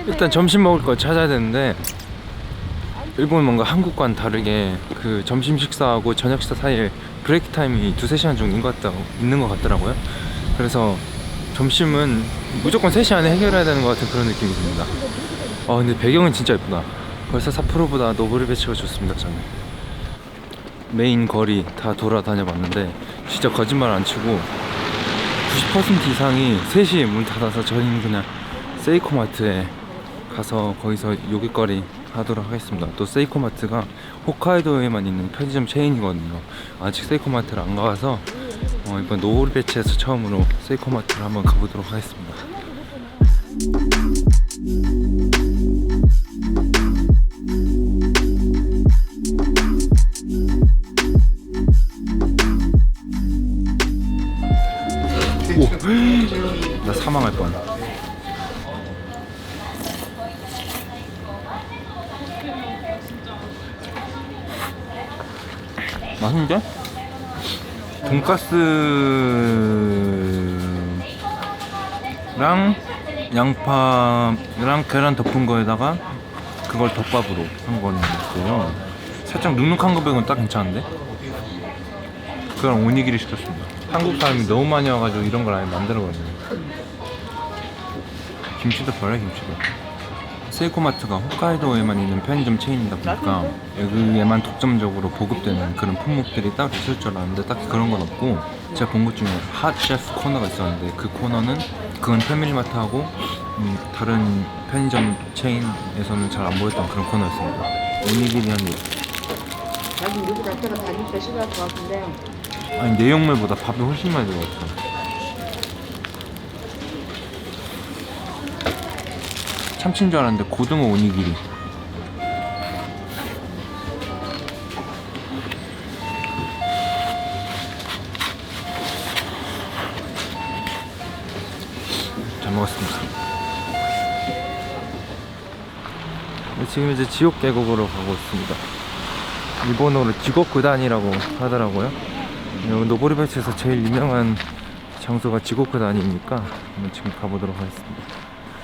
일단 점심 먹을 거 찾아야 되는데 일본은 뭔가 한국과는 다르게 그 점심 식사하고 저녁 식사 사이에 브레이크 타임이 2-3시간 정도 있는 것 같더라고요. 그래서 점심은 무조건 3시 안에 해결해야 되는 것 같은 그런 느낌이 듭니다. 근데 배경은 진짜 예쁘다. 벌써 삿포로보다 노브리베치가 좋습니다. 저는 메인 거리 다 돌아다녀 봤는데 진짜 거짓말 안 치고 90% 이상이 3시에 문 닫아서 저희는 그냥 세이코마트에 가서 거기서 요깃거리 하도록 하겠습니다. 또 세이코마트가 홋카이도에만 있는 편의점 체인이거든요. 아직 세이코마트를 안 가봐서 이번 노브리베치에서 처음으로 세이코마트를 한번 가보도록 하겠습니다. 오, 나 사망할 뻔. 맛있는데? 돈가스랑 양파랑 계란 덮은 거에다가 그걸 덮밥으로 한 거였어요. 살짝 눅눅한 거 빼고는 딱 괜찮은데? 그냥 오니기리 시켰습니다. 한국 사람이 너무 많이 와가지고 이런 걸 아예 만들어버렸네. 김치도 별래 김치도. 세이코마트가 홋카이도에만 있는 편의점 체인이다 보니까 여기에만 독점적으로 보급되는 그런 품목들이 따로 있을 줄 알았는데 딱히 그런 건 없고, 제가 본 것 중에 핫 셰프 코너가 있었는데 그 코너는 그건 패밀리마트하고 다른 편의점 체인에서는 잘 안 보였던 그런 코너였습니다. 오니기리 한 입. 나도 누구 자체가 다니까 싫어할 것 같은데. 아니 내용물보다 밥이 훨씬 많이 들어갔어. 참치인 줄 알았는데 고등어 오니기리. 잘 먹었습니다. 지금 이제 지옥 계곡으로 가고 있습니다. 일본어로 지곡구단이라고 하더라고요. 여기 노보리베치에서 제일 유명한 장소가 지곡구단이니까 지금 가보도록 하겠습니다.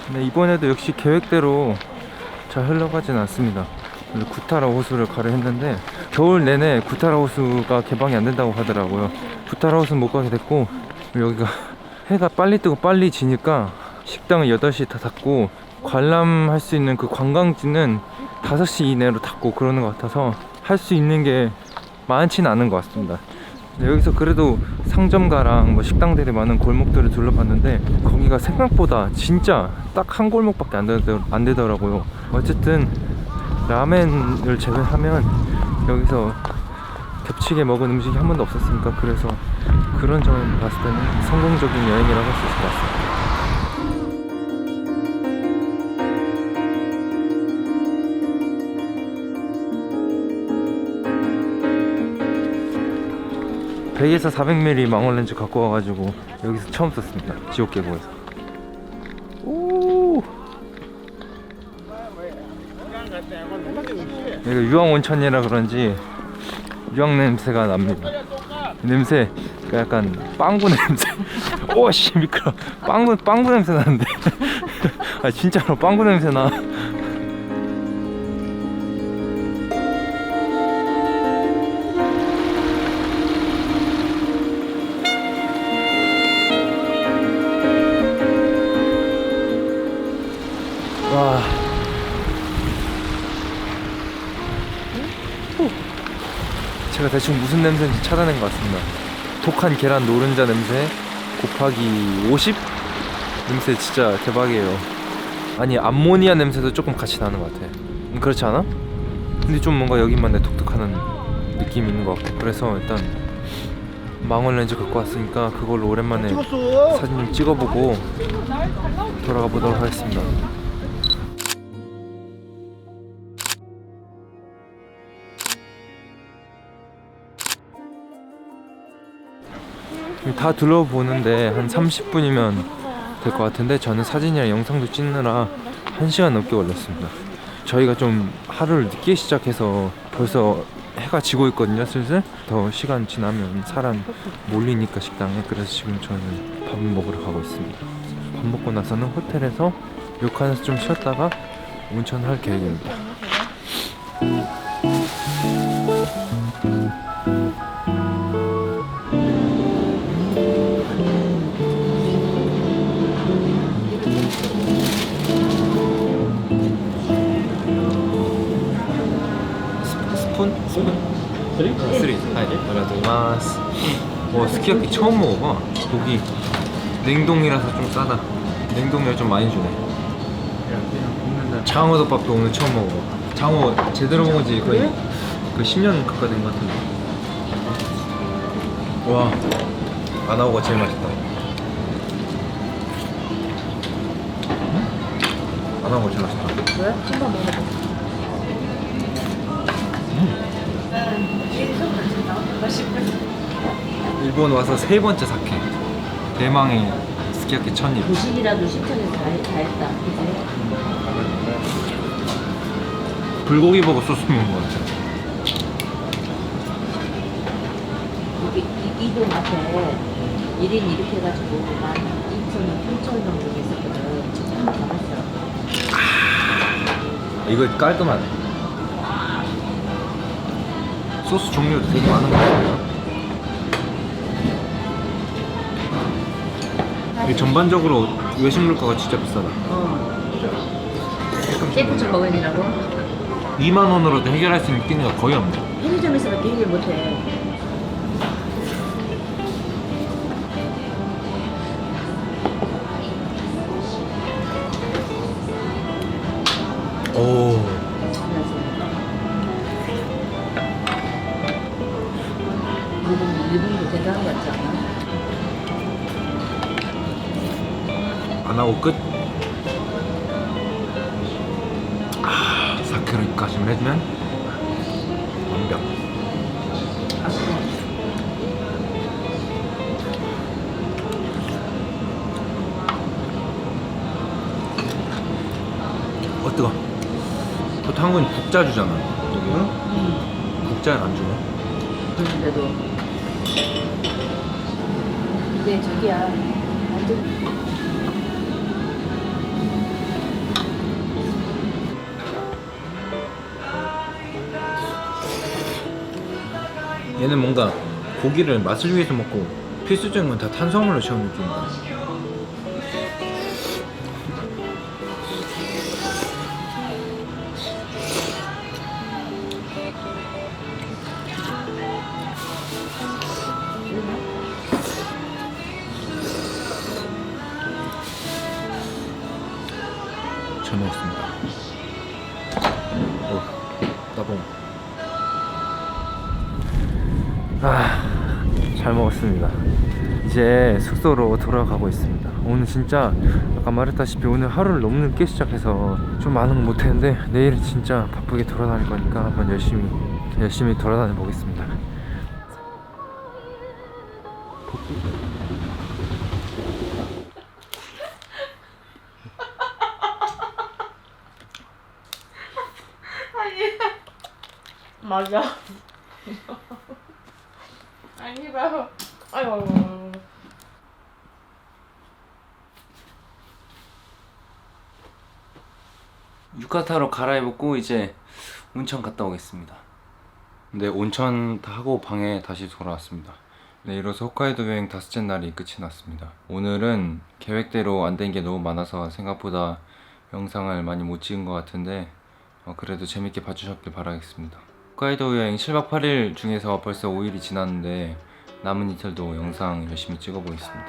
근데 이번에도 역시 계획대로 잘 흘러가진 않습니다. 구타라 호수를 가려 했는데 겨울 내내 구타라 호수가 개방이 안 된다고 하더라고요. 구타라 호수는 못 가게 됐고, 여기가 해가 빨리 뜨고 빨리 지니까 식당은 8시에 다 닫고 관람할 수 있는 그 관광지는 5시 이내로 닫고 그러는 것 같아서 할 수 있는 게 많지는 않은 것 같습니다. 여기서 그래도 상점가랑 뭐 식당들이 많은 골목들을 둘러봤는데 거기가 생각보다 진짜 딱 한 골목밖에 안 되더라고요. 어쨌든 라멘을 제외하면 여기서 겹치게 먹은 음식이 한 번도 없었으니까, 그래서 그런 점을 봤을 때는 성공적인 여행이라고 할 수 있을 것 같습니다. (100에서 400ml) 망원렌즈 갖고 와가지고 여기서 처음 썼습니다. 지옥계곡에서. 오, 여기가 유황온천이라 그런지 유황 냄새가 납니다. 냄새 약간 빵구 냄새. 오씨 미끄러. 빵구 냄새 나는데. 아 진짜로 빵구 냄새 나. 와. 제가 대충 무슨 냄새인지 찾아낸 것 같습니다. 독한 계란 노른자 냄새 곱하기 50? 냄새 진짜 대박이에요. 아니 암모니아 냄새도 조금 같이 나는 것 같아. 그렇지 않아? 근데 좀 뭔가 여기만의 독특한 느낌이 있는 것 같고, 그래서 일단 망원 렌즈 갖고 왔으니까 그걸로 오랜만에 사진 좀 찍어보고 돌아가 보도록 하겠습니다. 다 둘러보는데 한 30분이면 될 것 같은데 저는 사진이랑 영상도 찍느라 1시간 넘게 걸렸습니다. 저희가 좀 하루를 늦게 시작해서 벌써 해가 지고 있거든요. 슬슬 더 시간 지나면 사람 몰리니까 식당에. 그래서 지금 저는 밥 먹으러 가고 있습니다. 밥 먹고 나서는 호텔에서 료칸에서 좀 쉬었다가 온천 할 계획입니다. 스푼? 쓰리? 하이, 아리가토고마스. 와, 스키야키 처음 먹어봐. 고기 냉동이라서 좀 싸다. 냉동을 좀 많이 주네. 장어덮밥도 오늘 처음 먹어봐. 장어 제대로 먹은 지 거의 그 10년 가까이 된 것 같은데. 와, 아나오가 제일 맛있다. 아나오가 제일 맛있다. 왜? 한번 먹어봐. 일본 와서 세 번째 사케. 대망의 스키야키 첫입. 도식이라도 신청해서 다 했다. 그치? 불고기 버거 소스 먹은 것 같아. 여기 이동 앞에 1인 이렇게 해가지고 12,000원, 3,000원 정도 있었거든. 한번 가봤어. 이거 깔끔하네. 소스 종류도 되게 많은 것 같아요. 이게 전반적으로 외식 물가가 진짜 비싸다. 깨끗이 거wen이라고? 2만 원으로도 해결할 수 있는 끼니가 거의 없네. 편의점에서밖에 해결 못해. 오. 일본도 대단한 거 같지 않아? 안 하고 끝. 사케로 입가심을 해주면 완벽. 뜨거. 보통 한국은 국자 주잖아. 여기는 국자는 안 주네. 그런데도. 근데 저기야 완전. 얘는 뭔가 고기를 맛을 위해서 먹고 필수적인 건 다 탄수화물로 채운 느낌이다. 잘 먹었습니다. 오, 따봉. 잘 먹었습니다. 이제 숙소로 돌아가고 있습니다. 오늘 진짜 아까 말했다시피 오늘 하루를 너무 늦게 시작해서 좀 많은 건 못했는데 내일은 진짜 바쁘게 돌아다닐 거니까 한번 열심히 돌아다녀 보겠습니다. 맞아. 아니라. 아유. 유카타로 갈아입고 이제 온천 갔다 오겠습니다. 네, 온천 다 하고 방에 다시 돌아왔습니다. 네, 이로써 홋카이도 여행 5째 날이 끝이 났습니다. 오늘은 계획대로 안 된 게 너무 많아서 생각보다 영상을 많이 못 찍은 것 같은데 그래도 재밌게 봐주셨길 바라겠습니다. 홋카이도 여행 7박 8일 중에서 벌써 5일이 지났는데 남은 이틀도 영상 열심히 찍어보겠습니다.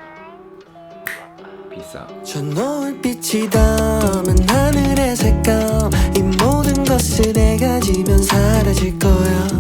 비싸. 저 노을빛이 담은 하늘의 색감 이 모든 것을 내가 지면 사라질 거야.